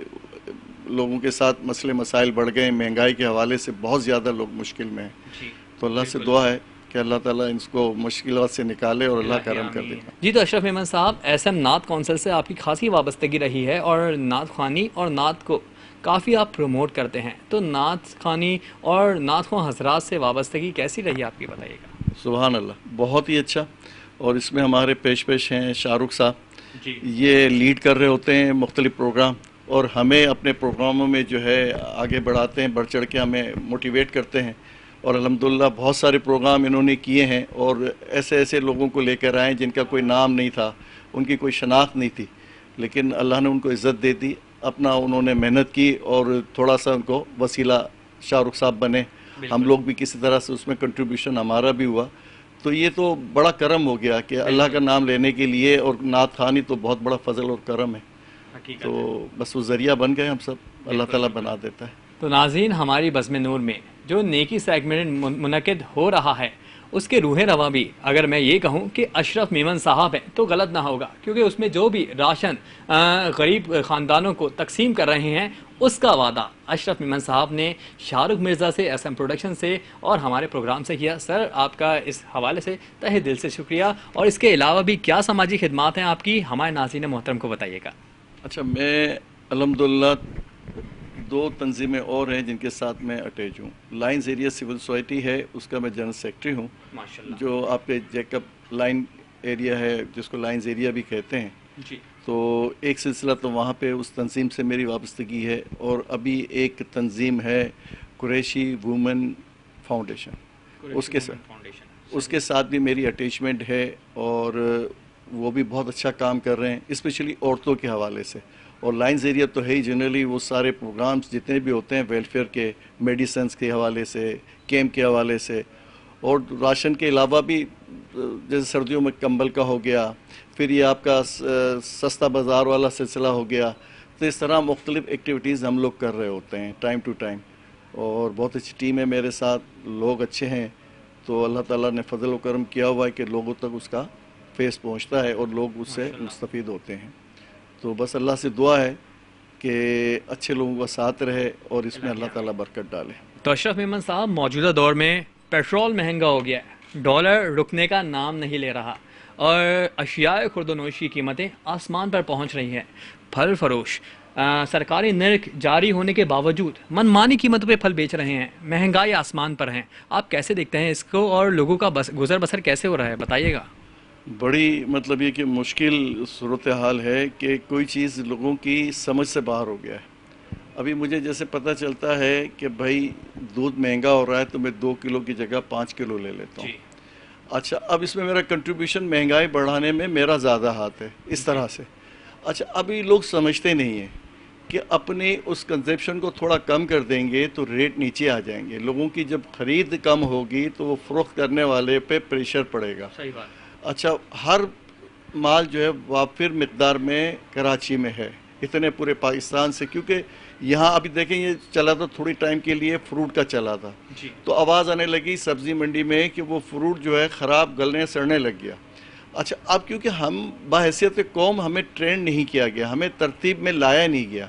لوگوں کے ساتھ مسئلے مسائل بڑھ گئے ہیں, مہنگائی کے حوالے سے بہت زیادہ لوگ مشکل میں ہیں. تو اللہ سے دعا ہے کہ اللہ تعالیٰ اس کو مشکلات سے نکالے اور اللہ کرم کر دے. جی تو اشرف میمن صاحب, ایس ایم نعت کونسل سے آپ کی خاصی وابستگی رہی ہے اور نعت خوانی اور نعت کو کافی آپ پروموٹ کرتے ہیں, تو نعت خوانی اور نعت خواں حضرات سے وابستگی کیسی رہی آپ کی, بتائیے گا. سبحان اللہ, بہت ہی اچھا. اور اس میں ہمارے پیش ہیں شاہ رخ صاحب, یہ لیڈ کر رہے ہوتے ہیں مختلف پروگرام اور ہمیں اپنے پروگراموں میں جو ہے آگے بڑھاتے ہیں, بڑھ چڑھ کے ہمیں موٹیویٹ کرتے ہیں. اور الحمدللہ بہت سارے پروگرام انہوں نے کیے ہیں اور ایسے ایسے لوگوں کو لے کر آئے جن کا کوئی نام نہیں تھا, ان کی کوئی شناخت نہیں تھی, لیکن اللہ نے ان کو عزت دے دی. اپنا انہوں نے محنت کی اور تھوڑا سا ان کو وسیلہ شاہ رخ صاحب بنے, ہم لوگ بھی کسی طرح سے اس میں کنٹریبیوشن ہمارا بھی ہوا. تو یہ تو بڑا کرم ہو گیا کہ اللہ کا نام لینے کے لیے, اور نعت خوانی تو بہت بڑا فضل اور کرم ہے. تو بس وہ ذریعہ بن گئے ہم سب, اللہ تعالیٰ بنا دیتا ہے. تو ناظرین, ہماری بزم نور میں جو نیکی سیگمنٹ منعقد ہو رہا ہے اس کے روح رواں بھی اگر میں یہ کہوں کہ اشرف میمن صاحب ہیں تو غلط نہ ہوگا, کیونکہ اس میں جو بھی راشن غریب خاندانوں کو تقسیم کر رہے ہیں اس کا وعدہ اشرف میمن صاحب نے شاہ رخ مرزا سے, ایس ایم پروڈکشن سے اور ہمارے پروگرام سے کیا. سر آپ کا اس حوالے سے تہہ دل سے شکریہ. اور اس کے علاوہ بھی کیا سماجی خدمات ہیں آپ کی, ہمارے ناظرین محترم کو بتائیے گا. اچھا, میں الحمدللہ 2 تنظیمیں اور ہیں جن کے ساتھ میں اٹیچ ہوں. لائنز ایریا سول سوسائٹی ہے, اس کا میں جنرل سیکرٹری ہوں, جو آپ کے جیکب لائن ایریا ہے جس کو لائنز ایریا بھی کہتے ہیں. تو ایک سلسلہ تو وہاں پہ اس تنظیم سے میری وابستگی ہے, اور ابھی ایک تنظیم ہے قریشی وومن فاؤنڈیشن, اس کے ساتھ بھی میری اٹیچمنٹ ہے, اور وہ بھی بہت اچھا کام کر رہے ہیں اسپیشلی عورتوں کے حوالے سے. اور لائنز ایریا تو ہے ہی جنرلی وہ سارے پروگرامز جتنے بھی ہوتے ہیں ویلفیئر کے, میڈیسنز کے حوالے سے, کیمپ کے حوالے سے, اور راشن کے علاوہ بھی جیسے سردیوں میں کمبل کا ہو گیا, پھر یہ آپ کا سستا بازار والا سلسلہ ہو گیا. تو اس طرح مختلف ایکٹیویٹیز ہم لوگ کر رہے ہوتے ہیں ٹائم ٹو ٹائم, اور بہت اچھی ٹیم ہے میرے ساتھ, لوگ اچھے ہیں. تو اللہ تعالیٰ نے فضل و کرم کیا ہوا ہے کہ لوگوں تک اس کا فیس پہنچتا ہے اور لوگ اس سے مستفید ہوتے ہیں. تو بس اللہ سے دعا ہے کہ اچھے لوگوں کا ساتھ رہے اور اس میں اللہ تعالیٰ برکت ڈالے. تو اشرف میمن صاحب, موجودہ دور میں پیٹرول مہنگا ہو گیا ہے, ڈالر رکنے کا نام نہیں لے رہا, اور اشیاء خورد و نوش کی قیمتیں آسمان پر پہنچ رہی ہیں. پھل فروش سرکاری نرخ جاری ہونے کے باوجود منمانی قیمتوں پہ پھل بیچ رہے ہیں. مہنگائی آسمان پر ہیں. آپ کیسے دیکھتے ہیں اس کو اور لوگوں کا گزر بسر کیسے ہو رہا ہے؟ بتائیے گا. بڑی مطلب یہ کہ مشکل صورتحال ہے کہ کوئی چیز لوگوں کی سمجھ سے باہر ہو گیا ہے. ابھی مجھے جیسے پتہ چلتا ہے کہ بھائی دودھ مہنگا ہو رہا ہے تو میں 2 کلو کی جگہ 5 کلو لے لیتا ہوں. اچھا اب اس میں میرا کنٹریبیوشن مہنگائی بڑھانے میں میرا زیادہ ہاتھ ہے اس طرح سے. اچھا ابھی لوگ سمجھتے نہیں ہیں کہ اپنی اس کنزپشن کو تھوڑا کم کر دیں گے تو ریٹ نیچے آ جائیں گے. لوگوں کی جب خرید کم ہوگی تو وہ فروخت کرنے والے پہ پریشر پڑے گا. صحیح بات. اچھا ہر مال جو ہے وافر مقدار میں کراچی میں ہے اتنے پورے پاکستان سے, کیونکہ یہاں ابھی دیکھیں یہ چلا تھا تھوڑی ٹائم کے لیے فروٹ کا چلا تھا تو آواز آنے لگی سبزی منڈی میں کہ وہ فروٹ جو ہے خراب گلنے سڑنے لگ گیا. اچھا اب کیونکہ ہم بحیثیت قوم ہمیں ٹرینڈ نہیں کیا گیا, ہمیں ترتیب میں لایا نہیں گیا,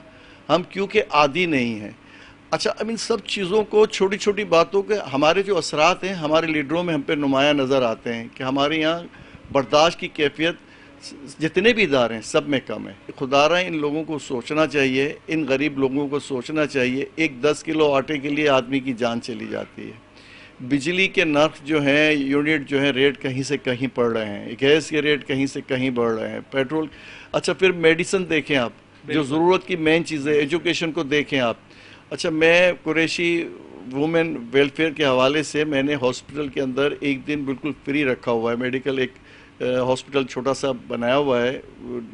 ہم کیونکہ عادی نہیں ہیں. اچھا اب ان سب چیزوں کو چھوٹی چھوٹی باتوں کے ہمارے جو اثرات ہیں ہمارے لیڈروں میں ہم پہ نمایاں نظر آتے ہیں کہ ہمارے یہاں برداشت کی کیفیت جتنے بھی ادارے ہیں سب میں کم ہے. خدا رہا ان لوگوں کو سوچنا چاہیے, ان غریب لوگوں کو سوچنا چاہیے. ایک 10 کلو آٹے کے لیے آدمی کی جان چلی جاتی ہے. بجلی کے نرخ جو ہیں یونٹ جو ہیں ریٹ کہیں سے کہیں پڑ رہے ہیں, گیس کے ریٹ کہیں سے کہیں بڑھ رہے ہیں, پیٹرول. اچھا پھر میڈیسن دیکھیں آپ, جو ضرورت کی مین چیزیں, ایجوکیشن کو دیکھیں آپ. اچھا میں قریشی وومن ویلفیئر کے حوالے سے میں نے ہاسپٹل کے اندر ایک دن بالکل فری رکھا ہوا ہے. میڈیکل ایک ہاسپٹل چھوٹا سا بنایا ہوا ہے,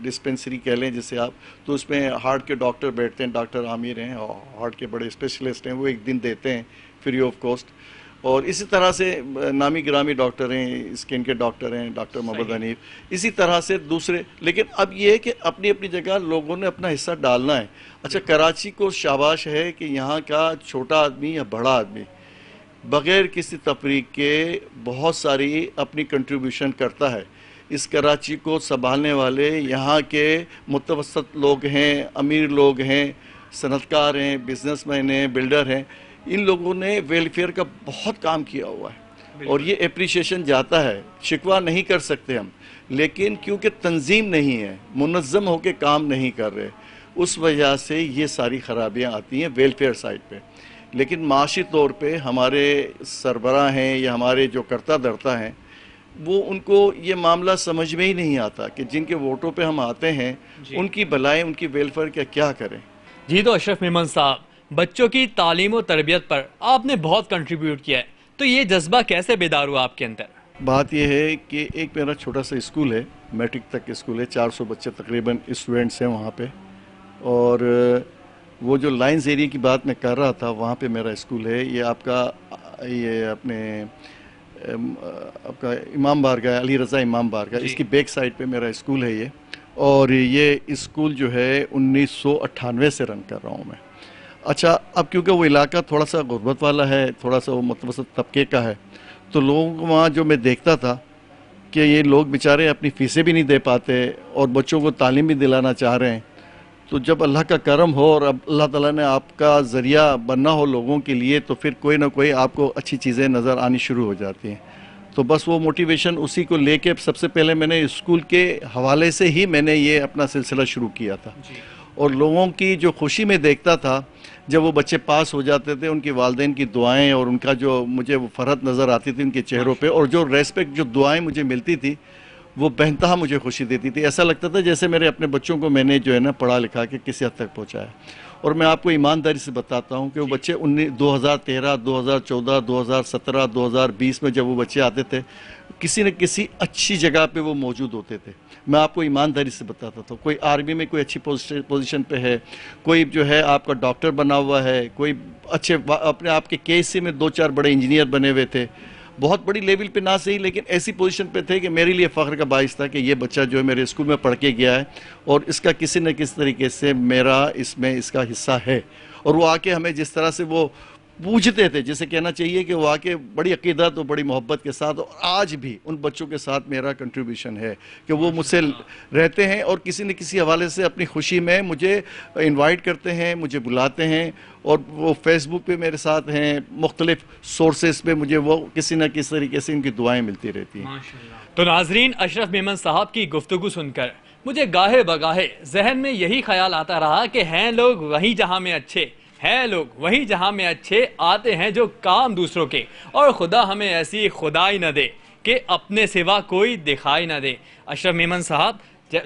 ڈسپینسری کہہ لیں جسے آپ, تو اس میں ہارٹ کے ڈاکٹر بیٹھتے ہیں, ڈاکٹر عامر ہیں ہارٹ کے بڑے اسپیشلسٹ ہیں, وہ ایک دن دیتے ہیں فری آف کاسٹ. اور اسی طرح سے نامی گرامی ڈاکٹر ہیں, اسکن کے ڈاکٹر ہیں, ڈاکٹر محمد حنیف, اسی طرح سے دوسرے. لیکن اب یہ ہے کہ اپنی اپنی جگہ لوگوں نے اپنا حصہ ڈالنا ہے. اچھا کراچی کو شاباش ہے کہ یہاں کا چھوٹا آدمی یا بڑا آدمی بغیر کسی تفریق کے بہت ساری اپنی کنٹریبیوشن کرتا ہے. اس کراچی کو سنبھالنے والے یہاں کے متوسط لوگ ہیں, امیر لوگ ہیں, صنعت کار ہیں, بزنس مین ہیں, بلڈر ہیں, ان لوگوں نے ویلفیئر کا بہت کام کیا ہوا ہے اور یہ اپریشیشن جاتا ہے. شکوہ نہیں کر سکتے ہم, لیکن کیونکہ تنظیم نہیں ہے, منظم ہو کے کام نہیں کر رہے, اس وجہ سے یہ ساری خرابیاں آتی ہیں ویلفیئر سائٹ پہ. لیکن معاشی طور پہ ہمارے سربراہ ہیں یا ہمارے جو کرتا دھرتا ہیں وہ ان کو یہ معاملہ سمجھ میں ہی نہیں آتا کہ جن کے ووٹوں پہ ہم آتے ہیں ان کی بھلائی, ان کی ویلفیئر کیا کریں. جی تو اشرف میمن صاحب, بچوں کی تعلیم و تربیت پر آپ نے بہت کنٹریبیوٹ کیا ہے, تو یہ جذبہ کیسے بیدار ہوا آپ کے اندر؟ بات یہ ہے کہ ایک میرا چھوٹا سا اسکول ہے, میٹرک تک اسکول ہے, 400 بچے تقریباً اسٹوڈنٹس ہیں وہاں پہ, اور وہ جو لائنز ایریا کی بات میں کر رہا تھا وہاں پہ میرا اسکول ہے. یہ آپ کا یہ اپنے آپ کا امام بارگاہ, علی رضا امام بارگاہ, اس کی بیک سائڈ پہ میرا اسکول ہے یہ. اور یہ اسکول جو ہے 1998 سے رن کر رہا ہوں میں. اچھا اب کیونکہ وہ علاقہ تھوڑا سا غربت والا ہے, تھوڑا سا وہ متوسط طبقے کا ہے, تو لوگوں کو وہاں جو میں دیکھتا تھا کہ یہ لوگ بیچارے اپنی فیسیں بھی نہیں دے پاتے اور بچوں کو تعلیم بھی دلانا چاہ رہے ہیں. تو جب اللہ کا کرم ہو اور اب اللہ تعالیٰ نے آپ کا ذریعہ بننا ہو لوگوں کے لیے, تو پھر کوئی نہ کوئی آپ کو اچھی چیزیں نظر آنی شروع ہو جاتی ہیں. تو بس وہ موٹیویشن اسی کو لے کے سب سے پہلے میں نے اسکول کے حوالے سے ہی میں نے یہ اپنا سلسلہ شروع کیا تھا. اور لوگوں کی جو خوشی میں دیکھتا تھا جب وہ بچے پاس ہو جاتے تھے, ان کی والدین کی دعائیں اور ان کا جو مجھے وہ فرحت نظر آتی تھی ان کے چہروں پہ, اور جو ریسپیکٹ جو دعائیں مجھے ملتی تھی وہ بہنتہا مجھے خوشی دیتی تھی. ایسا لگتا تھا جیسے میرے اپنے بچوں کو میں نے جو ہے نا پڑھا لکھا کے کسی حد تک پہنچایا. اور میں آپ کو ایمانداری سے بتاتا ہوں کہ وہ بچے 2013, 2014, 2017, 2020 میں جب وہ بچے آتے تھے کسی نہ کسی اچھی جگہ پہ وہ موجود ہوتے تھے. میں آپ کو ایمانداری سے بتاتا تھا, کوئی آرمی میں کوئی اچھی پوزیشن پہ ہے, کوئی جو ہے آپ کا ڈاکٹر بنا ہوا ہے, کوئی اچھے اپنے آپ کے KSC میں 2-4 بڑے انجینئر بنے ہوئے تھے, بہت بڑی لیول پہ نہ صحیح لیکن ایسی پوزیشن پہ تھے کہ میرے لیے فخر کا باعث تھا کہ یہ بچہ جو ہے میرے اسکول میں پڑھ کے گیا ہے اور اس کا کسی نہ کسی طریقے سے میرا اس میں اس کا حصہ ہے. اور وہ آ کے ہمیں جس طرح سے وہ پوجتے تھے, جسے کہنا چاہیے کہ وہ آ کے بڑی عقیدت اور بڑی محبت کے ساتھ, اور آج بھی ان بچوں کے ساتھ میرا کنٹریبیوشن ہے کہ وہ مجھ سے رہتے ہیں اور کسی نہ کسی حوالے سے اپنی خوشی میں مجھے انوائٹ کرتے ہیں, مجھے بلاتے ہیں, اور وہ فیس بک پہ میرے ساتھ ہیں, مختلف سورسز پہ مجھے وہ کسی نہ کسی طریقے سے ان کی دعائیں ملتی رہتی ہیں. تو ناظرین، اشرف میمن صاحب کی گفتگو سن کر مجھے گاہے بگاہے ذہن میں یہی خیال آتا رہا کہ ہیں لوگ وہی جہاں میں اچھے، ہیں لوگ وہی جہاں میں اچھے، آتے ہیں جو کام دوسروں کے، اور خدا ہمیں ایسی خدائی نہ دے کہ اپنے سوا کوئی دکھائی نہ دے۔ اشرف میمن صاحب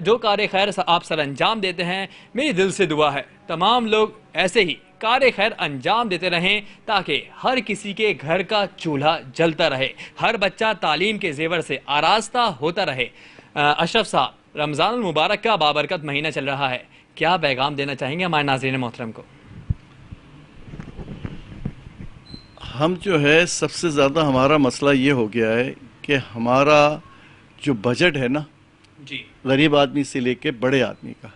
جو کار خیر آپ سر انجام دیتے ہیں، میری دل سے دعا ہے تمام لوگ ایسے ہی کار خیر انجام دیتے رہیں تاکہ ہر کسی کے گھر کا چولہا جلتا رہے، ہر بچہ تعلیم کے زیور سے آراستہ ہوتا رہے۔ اشرف صاحب، رمضان المبارک کا بابرکت مہینہ چل رہا ہے، کیا پیغام دینا چاہیں گے ہمارے ناظرین محترم کو؟ ہم جو ہے سب سے زیادہ ہمارا مسئلہ یہ ہو گیا ہے کہ ہمارا جو بجٹ ہے نا، جی، غریب آدمی سے لے کے بڑے آدمی کا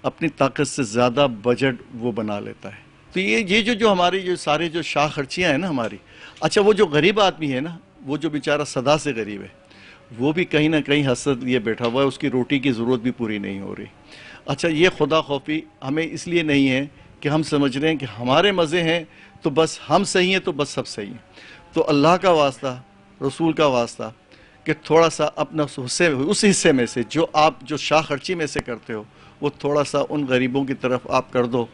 اپنی طاقت سے زیادہ بجٹ وہ بنا لیتا ہے۔ تو یہ جو ہماری جو سارے جو شاہ خرچیاں ہیں نا ہماری، اچھا وہ جو غریب آدمی ہے نا، وہ جو بیچارہ صدا سے غریب ہے، وہ بھی کہیں نہ کہیں حسد لیے بیٹھا ہوا ہے، اس کی روٹی کی ضرورت بھی پوری نہیں ہو رہی۔ اچھا یہ خدا خوفی ہمیں اس لیے نہیں ہے کہ ہم سمجھ رہے ہیں کہ ہمارے مزے ہیں تو بس ہم صحیح ہیں تو بس سب صحیح ہیں۔ تو اللہ کا واسطہ، رسول کا واسطہ، کہ تھوڑا سا اپنا اس حصے میں سے جو آپ جو شاہ خرچی میں سے کرتے ہو، وہ تھوڑا سا ان غریبوں کی طرف آپ کر دو،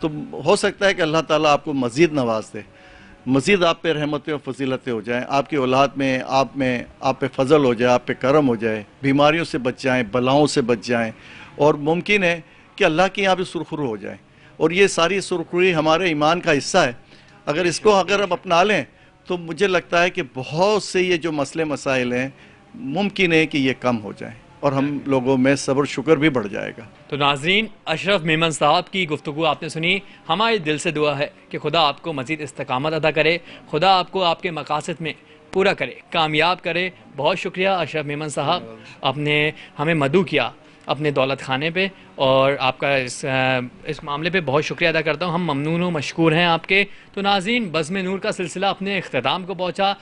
تو ہو سکتا ہے کہ اللہ تعالیٰ آپ کو مزید نواز دے، مزید آپ پہ رحمتیں و فضیلتیں ہو جائیں، آپ کی اولاد میں آپ پہ فضل ہو جائے، آپ پہ کرم ہو جائے، بیماریوں سے بچ جائیں، بلاؤں سے بچ جائیں، اور ممکن ہے کہ اللہ کے یہاں بھی سرخرو ہو جائیں۔ اور یہ ساری سرخروئی ہمارے ایمان کا حصہ ہے، اگر ہم اپنا لیں تو مجھے لگتا ہے کہ بہت سے یہ جو مسئلے مسائل ہیں ممکن ہے کہ یہ کم ہو جائیں، اور ہم لوگوں میں صبر شکر بھی بڑھ جائے گا۔ تو ناظرین، اشرف میمن صاحب کی گفتگو آپ نے سنی، ہماری دل سے دعا ہے کہ خدا آپ کو مزید استقامت عطا کرے، خدا آپ کو آپ کے مقاصد میں پورا کرے، کامیاب کرے۔ بہت شکریہ اشرف میمن صاحب، آپ نے ہمیں مدعو کیا اپنے دولت خانے پہ، اور آپ کا اس معاملے پہ بہت شکریہ ادا کرتا ہوں، ہم ممنون و مشکور ہیں آپ کے۔ تو ناظرین، بزم نور کا سلسلہ اپنے اختتام کو پہنچا،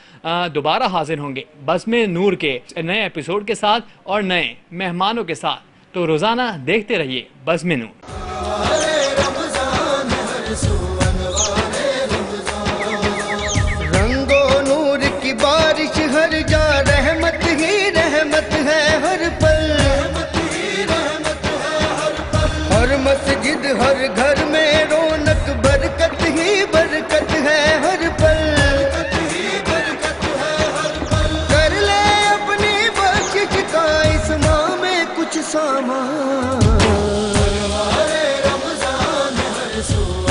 دوبارہ حاضر ہوں گے بزم نور کے نئے ایپیسوڈ کے ساتھ اور نئے مہمانوں کے ساتھ، تو روزانہ دیکھتے رہیے بزم نور۔ رنگ و نور کی بارش ہر جا، رحمت ہی رحمت ہے ہر پل، ہر مسجد ہر گھر میں رونق، برکت ہی برکت ہے ہر پل، کر لے اپنی بخشش کا اس ماہ میں کچھ سامان، رمضان ہر سو